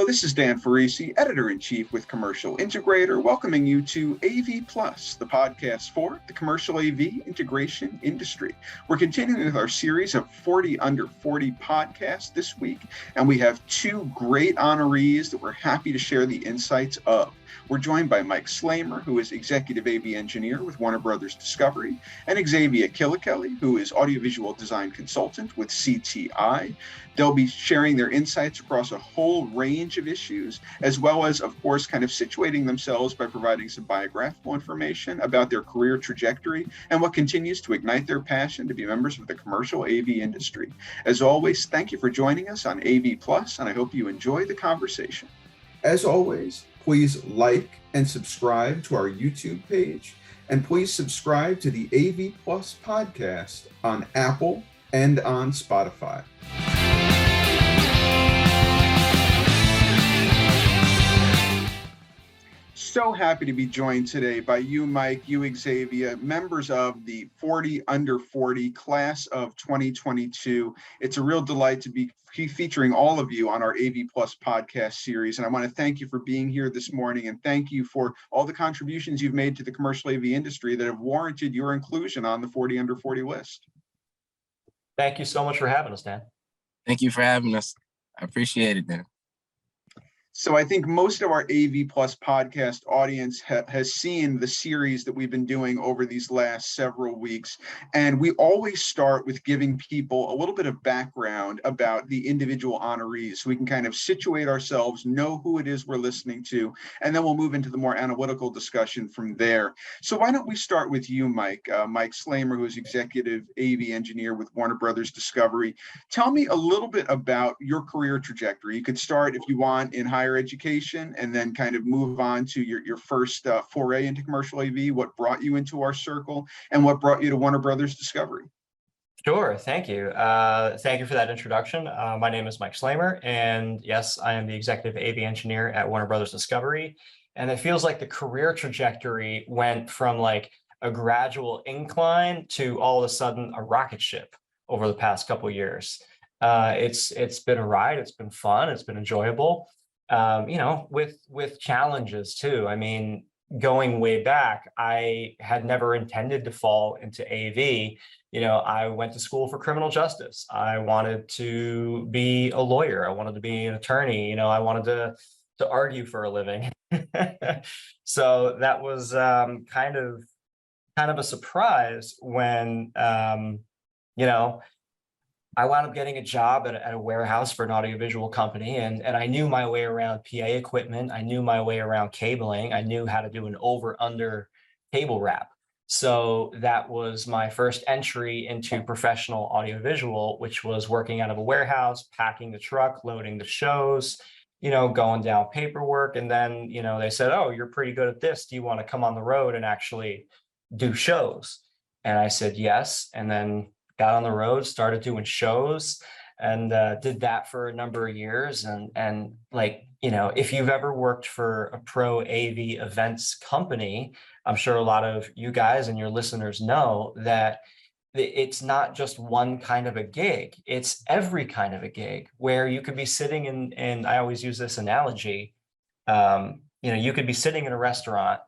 This is Dan Ferrisi, Editor-in-Chief with Commercial Integrator, welcoming you to AV Plus, the podcast for the commercial AV integration industry. We're continuing with our series of 40 Under 40 podcasts this week, and we have two great honorees that we're happy to share the insights of. We're joined by Mike Slamer, who is Executive AV Engineer with Warner Brothers Discovery, and Xzavia Killikelly, who is Audiovisual Design Consultant with CTI. They'll be sharing their insights across a whole range of issues, as well as, of course, kind of situating themselves by providing some biographical information about their career trajectory and what continues to ignite their passion to be members of the commercial AV industry. As always, thank you for joining us on AV Plus, and I hope you enjoy the conversation. As always, please like and subscribe to our YouTube page, and please subscribe to the AV Plus podcast on Apple and on Spotify. So happy to be joined today by you, Mike, you, Xzavia, members of the 40 Under 40 class of 2022. It's a real delight to be featuring all of you on our AV Plus podcast series. And I want to thank you for being here this morning, and thank you for all the contributions you've made to the commercial AV industry that have warranted your inclusion on the 40 Under 40 list. Thank you so much for having us, Dan. Thank you for having us. I appreciate it, Dan. So I think most of our AV Plus podcast audience has seen the series that we've been doing over these last several weeks. And we always start with giving people a little bit of background about the individual honorees, so we can kind of situate ourselves, know who it is we're listening to, and then we'll move into the more analytical discussion from there. So why don't we start with you, Mike? Mike Slamer, who is Executive AV Engineer with Warner Brothers Discovery. Tell me a little bit about your career trajectory. You could start, if you want, in higher education and then kind of move on to your first foray into commercial AV, what brought you into our circle and what brought you to Warner Brothers Discovery. Sure, thank you. Thank you for that introduction. My name is Mike Slamer, and yes, I am the Executive AV Engineer at Warner Brothers Discovery. And it feels like the career trajectory went from like a gradual incline to all of a sudden a rocket ship over the past couple of years. It's been a ride, it's been fun, it's been enjoyable. With challenges too. I mean, going way back, I had never intended to fall into AV. I went to school for criminal justice. I wanted to be a lawyer. I wanted to be an attorney. I wanted to argue for a living. So that was kind of a surprise when, I wound up getting a job at a warehouse for an audiovisual company, and I knew my way around PA equipment. I knew my way around cabling. I knew how to do an over-under cable wrap. So that was my first entry into professional audiovisual, which was working out of a warehouse, packing the truck, loading the shows, going down paperwork. And then, they said, "Oh, you're pretty good at this. Do you want to come on the road and actually do shows?" And I said, yes. And then got on the road, started doing shows, and did that for a number of years. And if you've ever worked for a pro AV events company, I'm sure a lot of you guys and your listeners know that it's not just one kind of a gig, it's every kind of a gig where you could be sitting in, and I always use this analogy, you could be sitting in a restaurant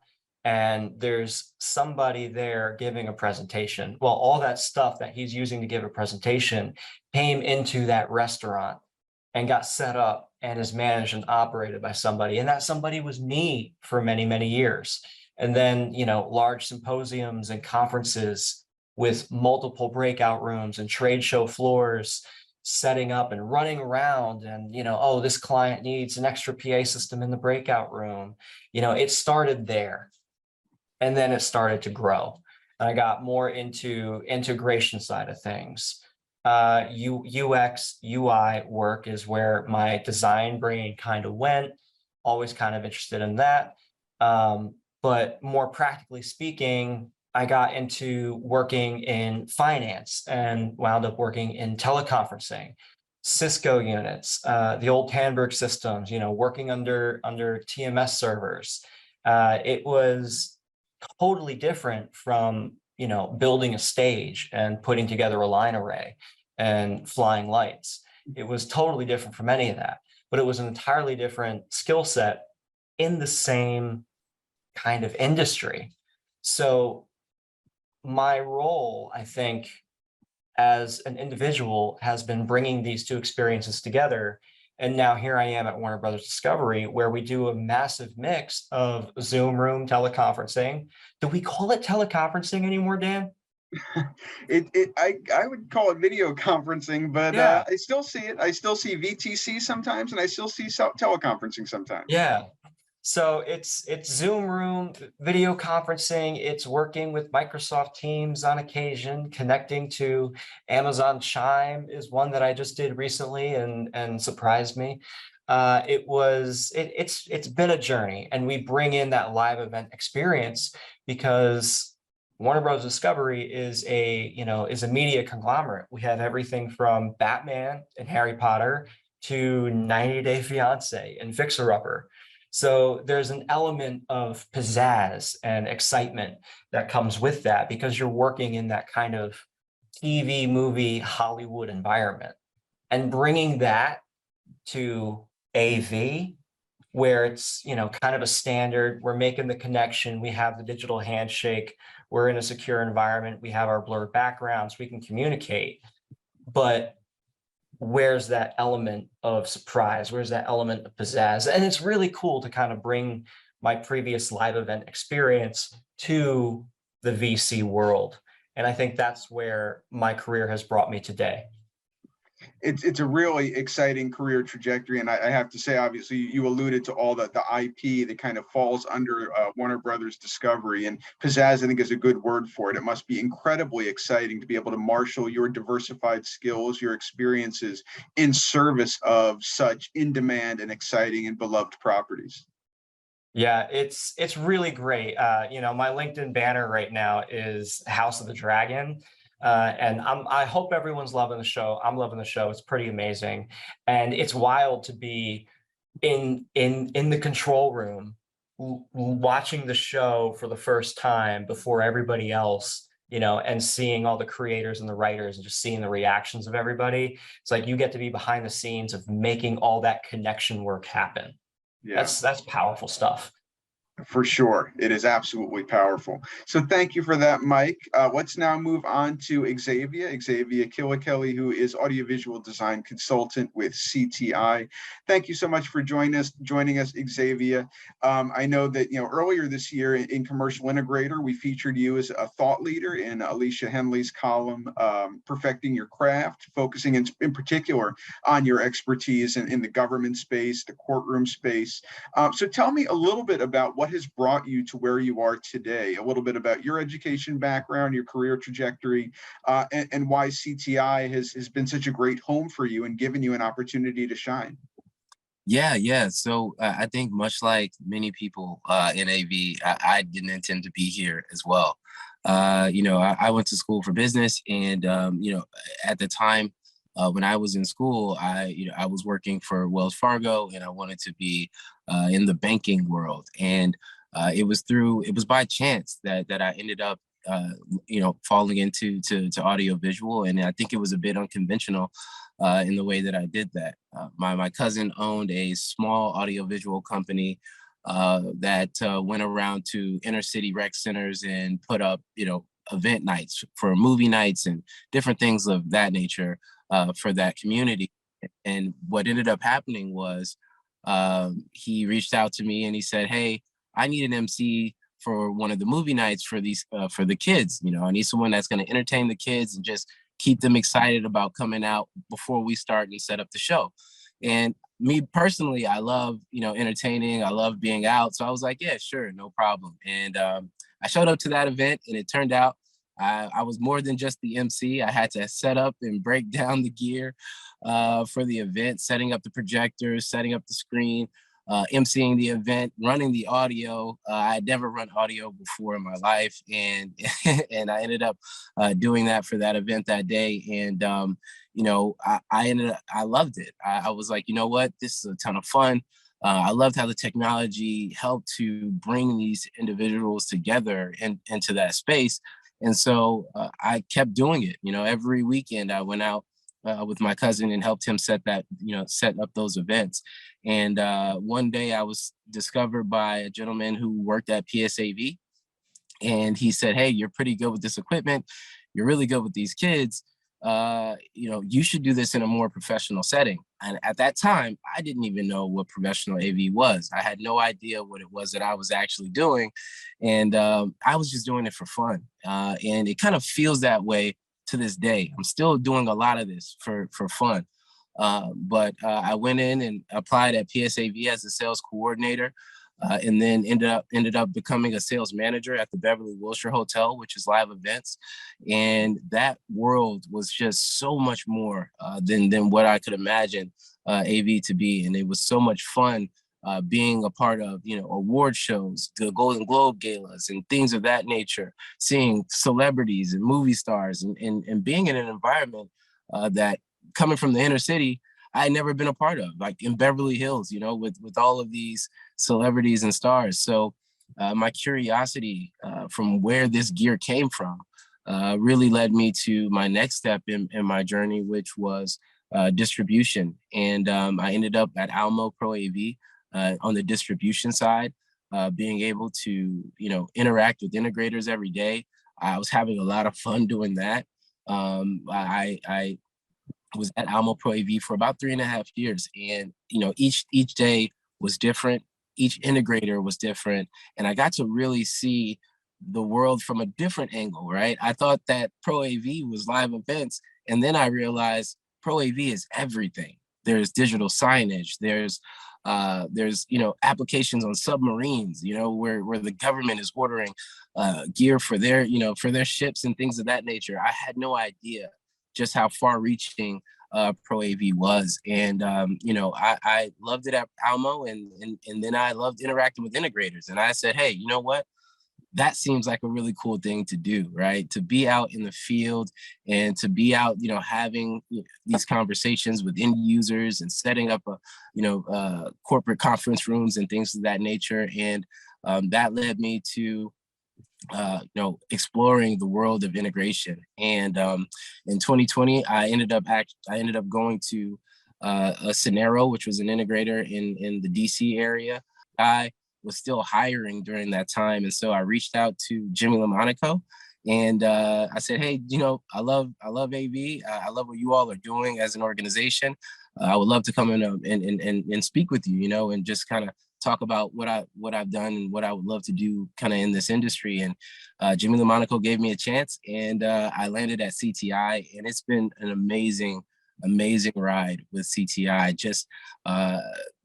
and there's somebody there giving a presentation. Well, all that stuff that he's using to give a presentation came into that restaurant and got set up and is managed and operated by somebody. And that somebody was me for many, many years. And then, large symposiums and conferences with multiple breakout rooms and trade show floors, setting up and running around and, this client needs an extra PA system in the breakout room. It started there. And then it started to grow. And I got more into integration side of things. UX, UI work is where my design brain kind of went, always kind of interested in that. But more practically speaking, I got into working in finance and wound up working in teleconferencing, Cisco units, the old Tandberg systems, working under TMS servers. It was totally different from, building a stage and putting together a line array and flying lights. It was totally different from any of that. but it was an entirely different skill set in the same kind of industry. So my role, I think, as an individual has been bringing these two experiences together. And now here I am at Warner Brothers Discovery, where we do a massive mix of Zoom room teleconferencing. Do we call it teleconferencing anymore, Dan? I would call it video conferencing, but Yeah. I still see it. I still see VTC sometimes, and I still see teleconferencing sometimes. Yeah. So it's Zoom room, video conferencing. It's working with Microsoft Teams on occasion, connecting to Amazon Chime is one that I just did recently and surprised me. It's been a journey, and we bring in that live event experience because Warner Bros. Discovery is a media conglomerate. We have everything from Batman and Harry Potter to 90 Day Fiance and Fixer Upper. So there's an element of pizzazz and excitement that comes with that because you're working in that kind of TV, movie, Hollywood environment. And bringing that to AV, where it's, kind of a standard, we're making the connection, we have the digital handshake, we're in a secure environment, we have our blurred backgrounds, we can communicate. But where's that element of surprise? Where's that element of pizzazz? And it's really cool to kind of bring my previous live event experience to the VC world. And I think that's where my career has brought me today. It's a really exciting career trajectory, and I have to say, obviously, you alluded to all the IP that kind of falls under Warner Brothers Discovery, and pizzazz, I think, is a good word for it. It must be incredibly exciting to be able to marshal your diversified skills, your experiences in service of such in-demand and exciting and beloved properties. Yeah, it's really great. My LinkedIn banner right now is House of the Dragon. And I hope everyone's loving the show. I'm loving the show. It's pretty amazing. And it's wild to be in the control room watching the show for the first time before everybody else, and seeing all the creators and the writers and just seeing the reactions of everybody. It's like you get to be behind the scenes of making all that connection work happen. Yeah. That's powerful stuff. For sure. It is absolutely powerful. So thank you for that, Mike. Let's now move on to Xzavia Killikelly, who is audiovisual design consultant with CTI. Thank you so much for joining us, Xzavia. I know that, earlier this year in Commercial Integrator, we featured you as a thought leader in Alicia Henley's column, Perfecting Your Craft, focusing in particular on your expertise in the government space, the courtroom space. So tell me a little bit about what has brought you to where you are today, a little bit about your education background, your career trajectory, and why CTI has been such a great home for you and given you an opportunity to shine. Yeah. So I think much like many people in AV, I didn't intend to be here as well. I went to school for business, and at the time when I was in school, I was working for Wells Fargo, and I wanted to be in the banking world. And it was by chance that I ended up falling into audiovisual, and I think it was a bit unconventional in the way that I did that. My cousin owned a small audiovisual company that went around to inner city rec centers and put up event nights for movie nights and different things of that nature for that community. And what ended up happening was he reached out to me and he said, "Hey, I need an MC for one of the movie nights for these for the kids. I need someone that's going to entertain the kids and just keep them excited about coming out before we start and set up the show." And me personally, I love entertaining. I love being out, so I was like, "Yeah, sure, no problem." And I showed up to that event, and it turned out I was more than just the MC. I had to set up and break down the gear for the event, setting up the projectors, setting up the screen, emceeing the event, running the audio. I had never run audio before in my life, and and I ended up doing that for that event that day. And I loved it. I was like, you know what, this is a ton of fun. I loved how the technology helped to bring these individuals together into that space. And so I kept doing it. Every weekend I went out with my cousin and helped him set up those events. And one day I was discovered by a gentleman who worked at PSAV, and he said, "Hey, you're pretty good with this equipment. You're really good with these kids. You should do this in a more professional setting." And at that time, I didn't even know what professional AV was. I had no idea what it was that I was actually doing. And I was just doing it for fun. And it kind of feels that way to this day. I'm still doing a lot of this for fun. But I went in and applied at PSAV as a sales coordinator. And then ended up becoming a sales manager at the Beverly Wilshire Hotel, which is live events. And that world was just so much more than what I could imagine AV to be. And it was so much fun being a part of, award shows, the Golden Globe galas and things of that nature, seeing celebrities and movie stars and being in an environment that, coming from the inner city, I had never been a part of, like in Beverly Hills, with all of these celebrities and stars. So my curiosity from where this gear came from really led me to my next step in my journey, which was distribution. And I ended up at Almo Pro AV on the distribution side, being able to, interact with integrators every day. I was having a lot of fun doing that. I was at Almo Pro AV for about 3.5 years. And, each day was different. Each integrator was different. And I got to really see the world from a different angle, right? I thought that Pro AV was live events. And then I realized Pro AV is everything. There's digital signage. There's applications on submarines, where the government is ordering gear for their, for their ships and things of that nature. I had no idea just how far-reaching Pro AV was. And, I loved it at Almo, and then I loved interacting with integrators. And I said, hey, you know what? That seems like a really cool thing to do, right? To be out in the field and to be out, having these conversations with end users and setting up corporate conference rooms and things of that nature. And that led me to exploring the world of integration. And in 2020, I ended up going to a Scenero, which was an integrator in the DC area. I was still hiring during that time, and so I reached out to Jimmy LaMonaco, and I said, hey, I love AV. I love what you all are doing as an organization. I would love to come in and speak with you, and just kind of talk about what I've done and what I would love to do kind of in this industry. And Jimmy LaMonaco gave me a chance, and I landed at CTI, and it's been an amazing ride with CTI. Just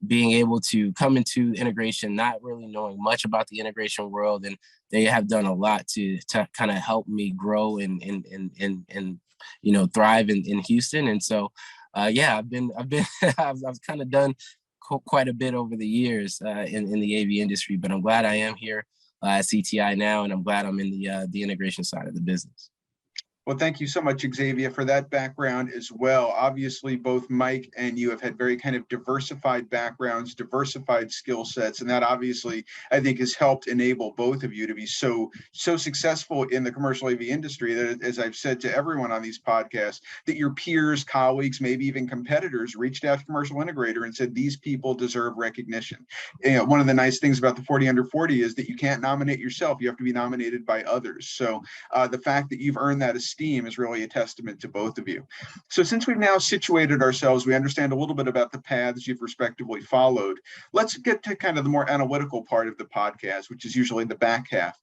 being able to come into integration, not really knowing much about the integration world, and they have done a lot to kind of help me grow and thrive in Houston. And so I've kind of done quite a bit over the years in the AV industry, but I'm glad I am here at CTI now, and I'm glad I'm in the integration side of the business. Well, thank you so much, Xzavia, for that background as well. Obviously, both Mike and you have had very kind of diversified backgrounds, diversified skill sets, and that obviously, I think, has helped enable both of you to be so successful in the commercial AV industry that, as I've said to everyone on these podcasts, that your peers, colleagues, maybe even competitors reached out to Commercial Integrator and said, these people deserve recognition. One of the nice things about the 40 Under 40 is that you can't nominate yourself. You have to be nominated by others. So the fact that you've earned that esteem is really a testament to both of you. So since we've now situated ourselves, we understand a little bit about the paths you've respectively followed. Let's get to kind of the more analytical part of the podcast, which is usually the back half.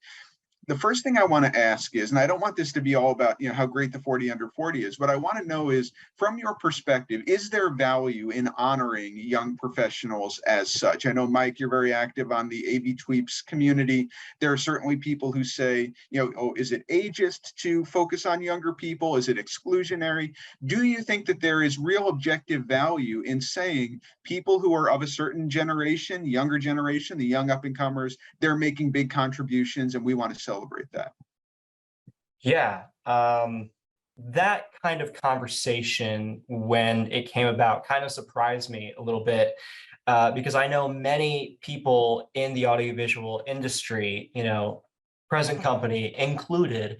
The first thing I want to ask is, and I don't want this to be all about, how great the 40 Under 40 is, what I want to know is, from your perspective, is there value in honoring young professionals as such? I know, Mike, you're very active on the AV Tweeps community. There are certainly people who say, is it ageist to focus on younger people? Is it exclusionary? Do you think that there is real objective value in saying people who are of a certain generation, younger generation, the young up-and-comers, they're making big contributions and we want to celebrate that? Yeah, that kind of conversation, when it came about, kind of surprised me a little bit, because I know many people in the audiovisual industry, present company included,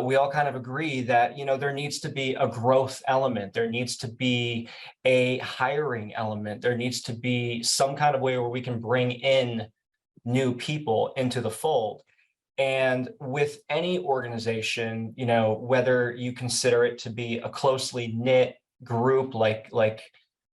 we all kind of agree that, there needs to be a growth element. There needs to be a hiring element. There needs to be some kind of way where we can bring in new people into the fold. And with any organization, whether you consider it to be a closely knit group, like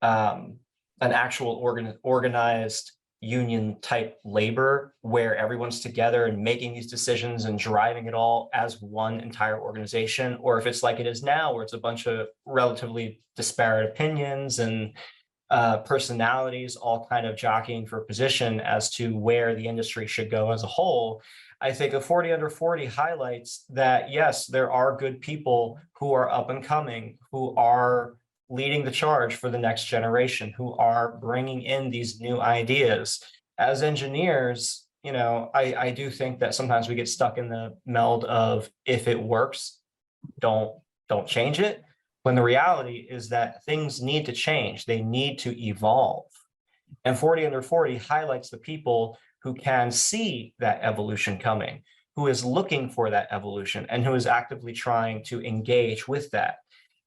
an actual organized union type labor where everyone's together and making these decisions and driving it all as one entire organization, or if it's like it is now, where it's a bunch of relatively disparate opinions and personalities all kind of jockeying for position as to where the industry should go as a whole. I think a 40 under 40 highlights that, yes, there are good people who are up and coming, who are leading the charge for the next generation, who are bringing in these new ideas. As engineers, I do think that sometimes we get stuck in the meld of, if it works, don't change it. When the reality is that things need to change, they need to evolve. And 40 under 40 highlights the people who can see that evolution coming, who is looking for that evolution, and who is actively trying to engage with that.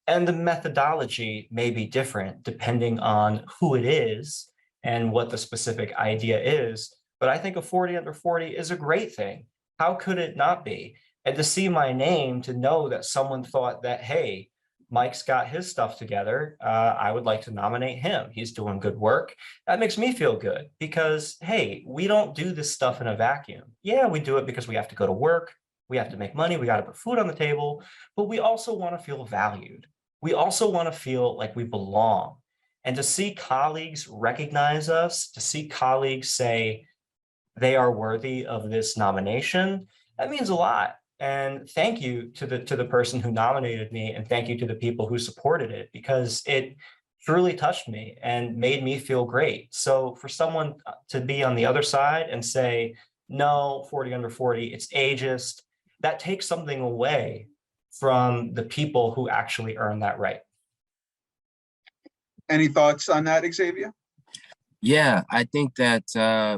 And the methodology may be different depending on who it is and what the specific idea is. But I think a 40 under 40 is a great thing. How could it not be? And to see my name, to know that someone thought that, hey, Mike's got his stuff together, I would like to nominate him. He's doing good work. That makes me feel good because, hey, we don't do this stuff in a vacuum. Yeah, we do it because we have to go to work. We have to make money. We got to put food on the table, but we also want to feel valued. We also want to feel like we belong. And to see colleagues recognize us, to see colleagues say they are worthy of this nomination, that means a lot. And thank you to the person who nominated me, and thank you to the people who supported it, because it truly touched me and made me feel great. So for someone to be on the other side and say, no, 40 under 40, it's ageist, that takes something away from the people who actually earn that right. Any thoughts on that, Xzavia? Yeah, I think that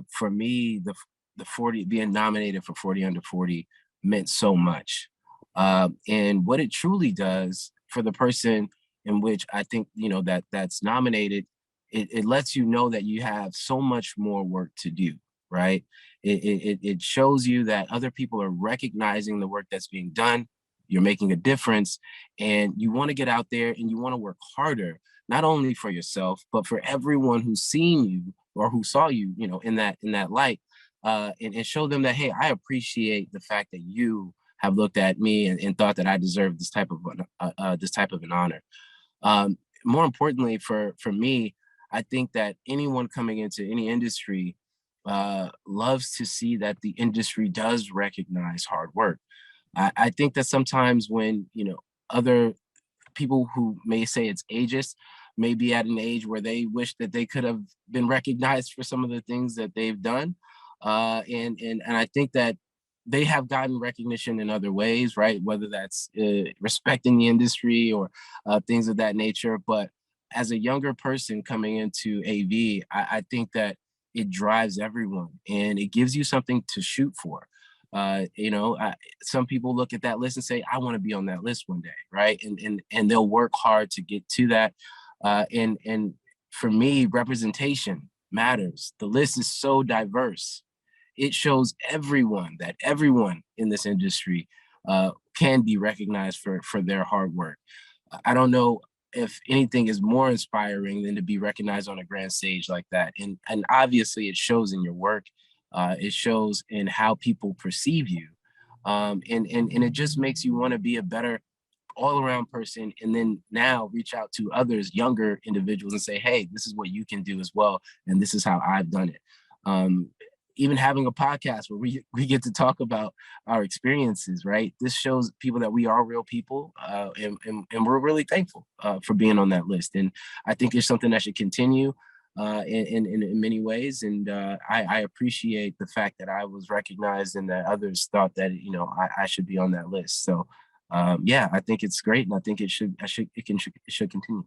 for me, the 40 being nominated for 40 under 40 meant so much. And what it truly does for the person in which I think, that's nominated, it lets you know that you have so much more work to do, right? It shows you that other people are recognizing the work that's being done. You're making a difference, and you want to get out there and you want to work harder, not only for yourself, but for everyone who's seen you or who saw you, in that light, and show them that, hey, I appreciate the fact that you have looked at me and thought that I deserve this type of an honor. More importantly, for me, I think that anyone coming into any industry loves to see that the industry does recognize hard work. I think that sometimes when, other people who may say it's ageist may be at an age where they wish that they could have been recognized for some of the things that they've done. And I think that they have gotten recognition in other ways, right? Whether that's respecting the industry or things of that nature. But as a younger person coming into AV, I think that it drives everyone and it gives you something to shoot for. Some people look at that list and say, I want to be on that list one day, right? And they'll work hard to get to that. And for me, representation matters. The list is so diverse. It shows everyone that everyone in this industry can be recognized for their hard work. I don't know if anything is more inspiring than to be recognized on a grand stage like that. And obviously it shows in your work. It shows in how people perceive you. And it just makes you want to be a better all-around person, and then now reach out to others, younger individuals, and say, hey, this is what you can do as well, and this is how I've done it. Even having a podcast where we get to talk about our experiences, right? This shows people that we are real people, and we're really thankful for being on that list. And I think it's something that should continue in many ways. And I appreciate the fact that I was recognized and that others thought that, I should be on that list. So yeah, I think it's great, and I think it should continue.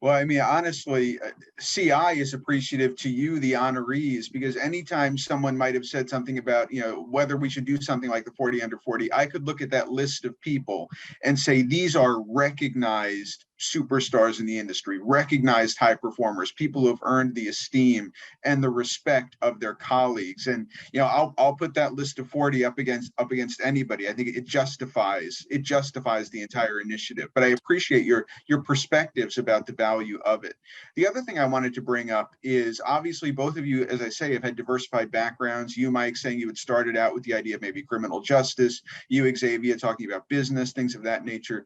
Well, I mean, honestly, CI is appreciative to you, the honorees, because anytime someone might have said something about, whether we should do something like the 40 under 40, I could look at that list of people and say, these are recognized superstars in the industry, recognized high performers, people who have earned the esteem and the respect of their colleagues. And, I'll put that list of 40 up against anybody. I think it justifies the entire initiative. But I appreciate your perspectives about the value of it. The other thing I wanted to bring up is, obviously both of you, as I say, have had diversified backgrounds. You, Mike, saying you had started out with the idea of maybe criminal justice, you, Xzavia, talking about business, things of that nature.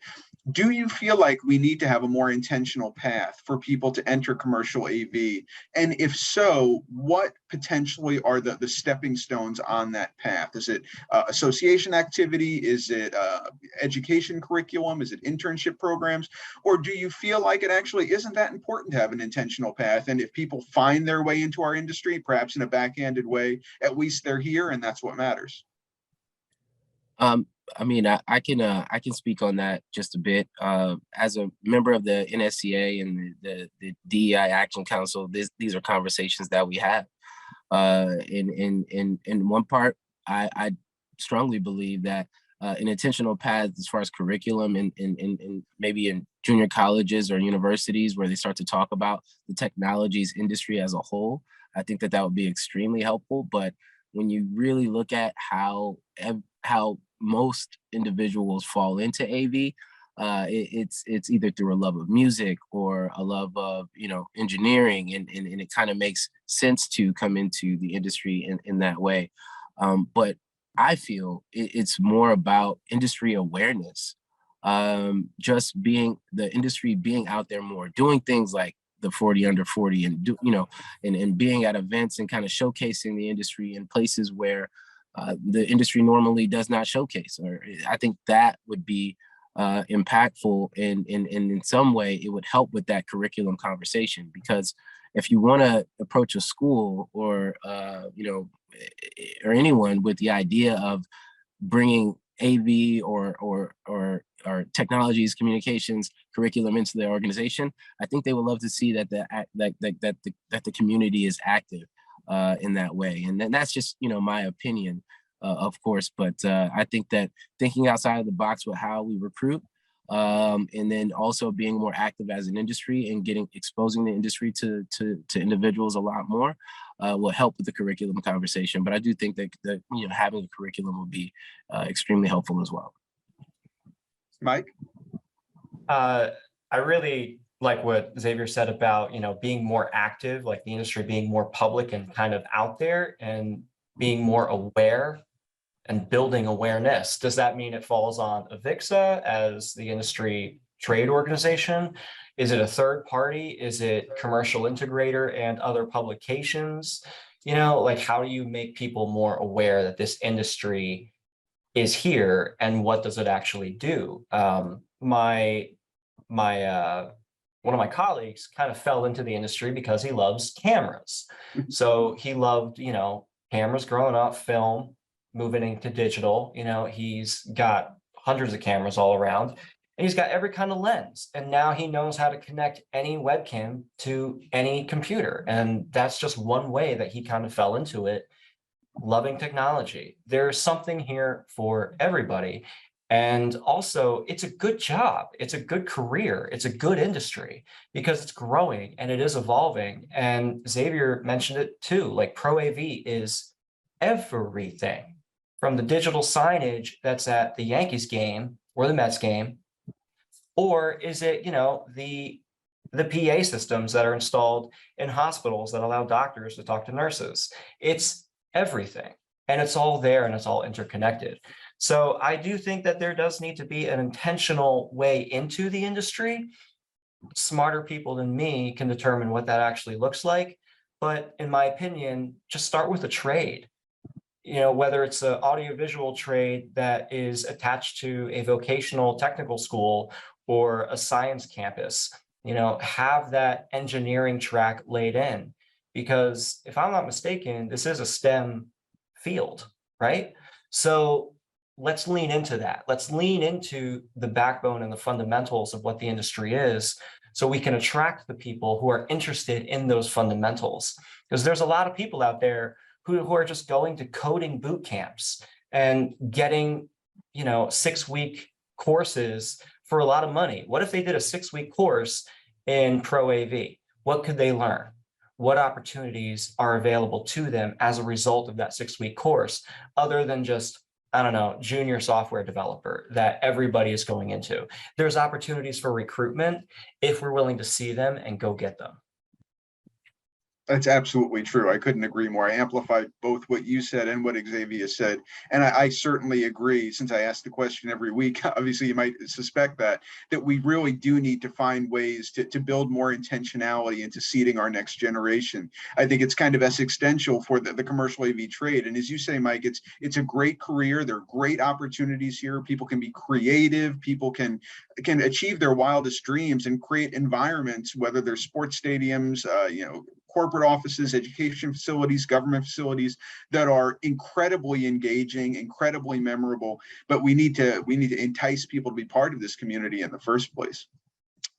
Do you feel like we need to have a more intentional path for people to enter commercial AV? And if so, what potentially are the stepping stones on that path? Is it association activity? Is it education curriculum? Is it internship programs? Or do you feel like it actually isn't that important to have an intentional path? And if people find their way into our industry, perhaps in a backhanded way, at least they're here, and that's what matters. I mean, I can speak on that just a bit. As a member of the NSCA and the DEI Action Council, these are conversations that we have. In one part, I strongly believe that an intentional path as far as curriculum and maybe in junior colleges or universities where they start to talk about the technologies industry as a whole, I think that would be extremely helpful. But when you really look at how most individuals fall into AV, it's either through a love of music or a love of engineering, and it kind of makes sense to come into the industry in that way. But I feel it's more about industry awareness, just being the industry being out there more, doing things like the 40 under 40 and being at events and kind of showcasing the industry in places where the industry normally does not showcase. Or I think that would be impactful, and in some way it would help with that curriculum conversation. Because if you want to approach a school or or anyone with the idea of bringing AV or technologies, communications curriculum into their organization, I think they would love to see that the community is active in that way. And then that's just my opinion, of course. But I think that thinking outside of the box with how we recruit, and then also being more active as an industry and exposing the industry to individuals a lot more will help with the curriculum conversation. But I do think that having a curriculum will be extremely helpful as well. Mike? I really like what Xavier said about, being more active, like the industry being more public and kind of out there and being more aware and building awareness. Does that mean it falls on AVIXA as the industry trade organization? Is it a third party? Is it Commercial Integrator and other publications? How do you make people more aware that this industry is here and what does it actually do? One of my colleagues kind of fell into the industry because he loves cameras. So he loved, cameras growing up, film, moving into digital. He's got hundreds of cameras all around, and he's got every kind of lens. And now he knows how to connect any webcam to any computer. And that's just one way that he kind of fell into it, loving technology. There's something here for everybody. And also, it's a good job. It's a good career. It's a good industry because it's growing and it is evolving. And Xavier mentioned it too, like Pro AV is everything from the digital signage that's at the Yankees game or the Mets game, or is it, the PA systems that are installed in hospitals that allow doctors to talk to nurses. It's everything, and it's all there and it's all interconnected. So I do think that there does need to be an intentional way into the industry. Smarter people than me can determine what that actually looks like. But in my opinion, just start with a trade. Whether it's an audiovisual trade that is attached to a vocational technical school or a science campus, have that engineering track laid in. Because if I'm not mistaken, this is a STEM field, right? So let's lean into that. Let's lean into the backbone and the fundamentals of what the industry is, so we can attract the people who are interested in those fundamentals. Because there's a lot of people out there who are just going to coding boot camps and getting, 6-week courses for a lot of money. What if they did a 6-week course in Pro AV? What could they learn? What opportunities are available to them as a result of that 6-week course, other than just, I don't know, junior software developer that everybody is going into? There's opportunities for recruitment if we're willing to see them and go get them. That's absolutely true. I couldn't agree more. I amplified both what you said and what Xzavia said. And I certainly agree, since I ask the question every week, obviously you might suspect that we really do need to find ways to build more intentionality into seeding our next generation. I think it's kind of existential for the commercial AV trade. And as you say, Mike, it's a great career. There are great opportunities here. People can be creative. People can achieve their wildest dreams and create environments, whether they're sports stadiums, corporate offices, education facilities, government facilities, that are incredibly engaging, incredibly memorable. But we need to entice people to be part of this community in the first place.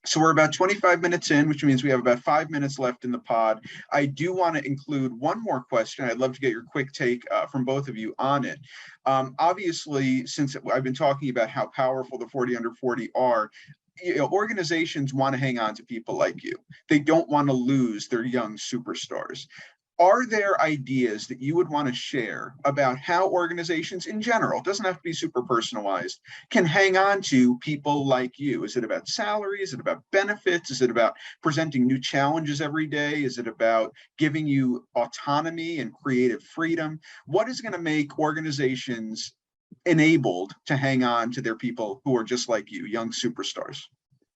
So we're about 25 minutes in, which means we have about 5 minutes left in the pod. I do want to include one more question. I'd love to get your quick take from both of you on it. Obviously, since I've been talking about how powerful the 40 under 40 are, organizations want to hang on to people like you. They don't want to lose their young superstars. Are there ideas that you would want to share about how organizations in general, doesn't have to be super personalized, can hang on to people like you? Is it about salary? Is it about benefits? Is it about presenting new challenges every day? Is it about giving you autonomy and creative freedom? What is going to make organizations enabled to hang on to their people who are just like you, young superstars?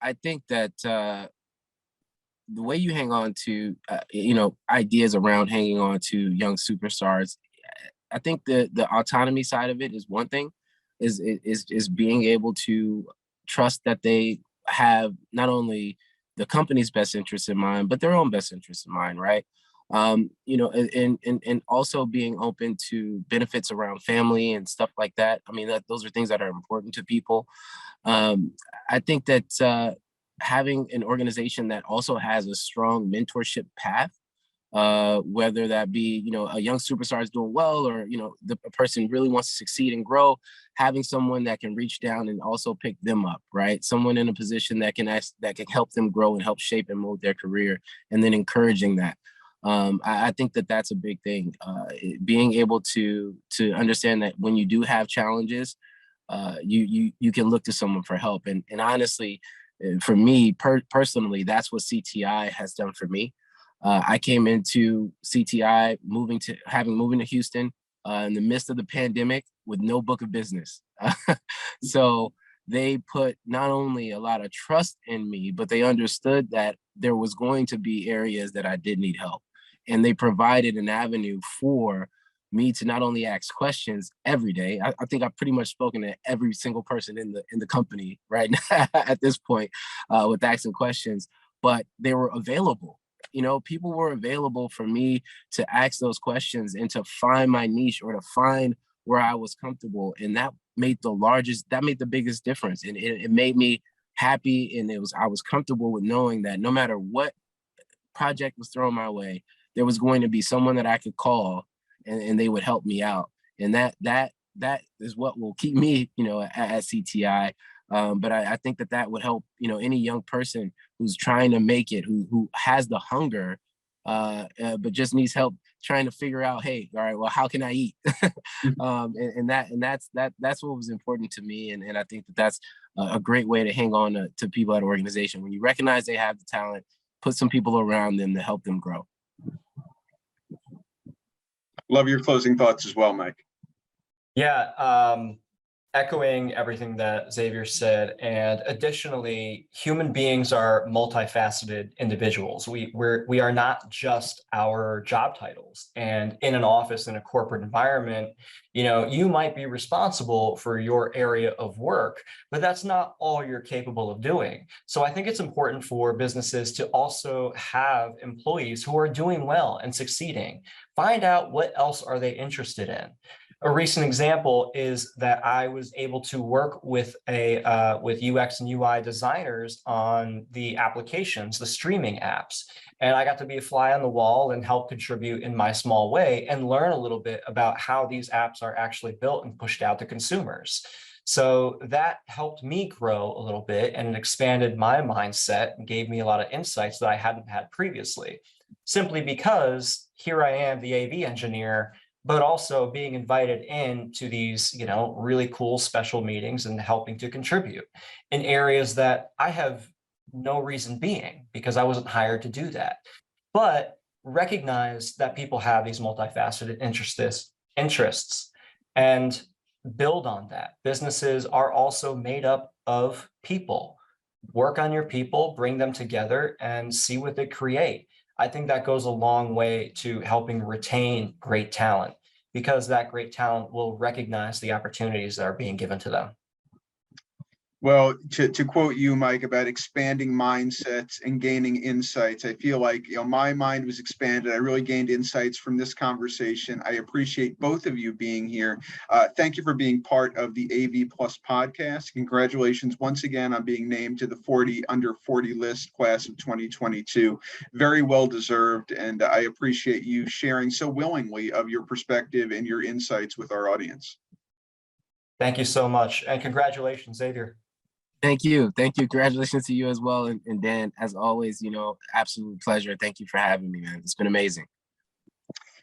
I think that the way you hang on to, ideas around hanging on to young superstars, I think the autonomy side of it is one thing, is being able to trust that they have not only the company's best interest in mind, but their own best interest in mind, right? And also being open to benefits around family and stuff like that. I mean, those are things that are important to people. I think that having an organization that also has a strong mentorship path, whether that be, a young superstar is doing well, or, a person really wants to succeed and grow, having someone that can reach down and also pick them up, right? Someone in a position that can help them grow and help shape and mold their career, and then encouraging that. I think that that's a big thing. Being able to understand that when you do have challenges, you can look to someone for help. And honestly, for me personally, that's what CTI has done for me. I came into CTI moving to Houston in the midst of the pandemic with no book of business. So they put not only a lot of trust in me, but they understood that there was going to be areas that I did need help. And they provided an avenue for me to not only ask questions every day. I think I've pretty much spoken to every single person in the company right now at this point with asking questions, but they were available. People were available for me to ask those questions and to find my niche, or to find where I was comfortable. And that made the biggest difference. And it made me happy. And I was comfortable with knowing that no matter what project was thrown my way, there was going to be someone that I could call and they would help me out. And that is what will keep me, at CTI. But I think that would help, any young person who's trying to make it, who has the hunger, but just needs help trying to figure out, hey, all right, well, how can I eat? That's what was important to me. And I think that's a great way to hang on to people at an organization. When you recognize they have the talent, put some people around them to help them grow. Love your closing thoughts as well, Mike. Yeah, echoing everything that Xavier said, and additionally, human beings are multifaceted individuals. We are not just our job titles. And in an office, in a corporate environment, you might be responsible for your area of work, but that's not all you're capable of doing. So I think it's important for businesses to also have employees who are doing well and succeeding. Find out what else are they interested in. A recent example is that I was able to work with with UX and UI designers on the applications, the streaming apps, and I got to be a fly on the wall and help contribute in my small way and learn a little bit about how these apps are actually built and pushed out to consumers. So that helped me grow a little bit, and it expanded my mindset and gave me a lot of insights that I hadn't had previously, simply because here I am, the AV engineer, but also being invited in to these, really cool special meetings and helping to contribute in areas that I have no reason being, because I wasn't hired to do that. But recognize that people have these multifaceted interests and build on that. Businesses are also made up of people. Work on your people, bring them together, and see what they create. I think that goes a long way to helping retain great talent, because that great talent will recognize the opportunities that are being given to them. Well, to quote you, Mike, about expanding mindsets and gaining insights, I feel like my mind was expanded. I really gained insights from this conversation. I appreciate both of you being here. Thank you for being part of the AV Plus podcast. Congratulations once again on being named to the 40 under 40 list class of 2022. Very well deserved, and I appreciate you sharing so willingly of your perspective and your insights with our audience. Thank you so much, and congratulations, Xavier. Thank you. Congratulations to you as well. And Dan, as always, absolute pleasure. Thank you for having me, man. It's been amazing.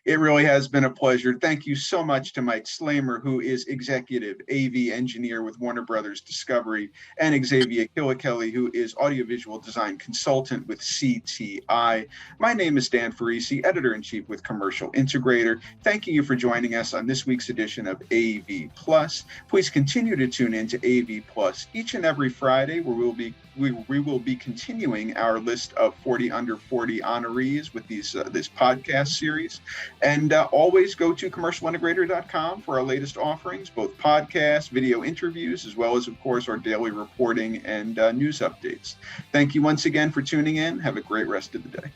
It really has been a pleasure. Thank you so much to Mike Slamer, who is Executive AV Engineer with Warner Brothers Discovery, and Xzavia Killikelly, who is Audiovisual Design Consultant with CTI. My name is Dan Ferrisi, Editor-in-Chief with Commercial Integrator. Thanking you for joining us on this week's edition of AV Plus. Please continue to tune in to AV Plus each and every Friday, where we will be continuing our list of 40 under 40 honorees with this podcast series. And always go to commercialintegrator.com for our latest offerings, both podcasts, video interviews, as well as, of course, our daily reporting and news updates. Thank you once again for tuning in. Have a great rest of the day.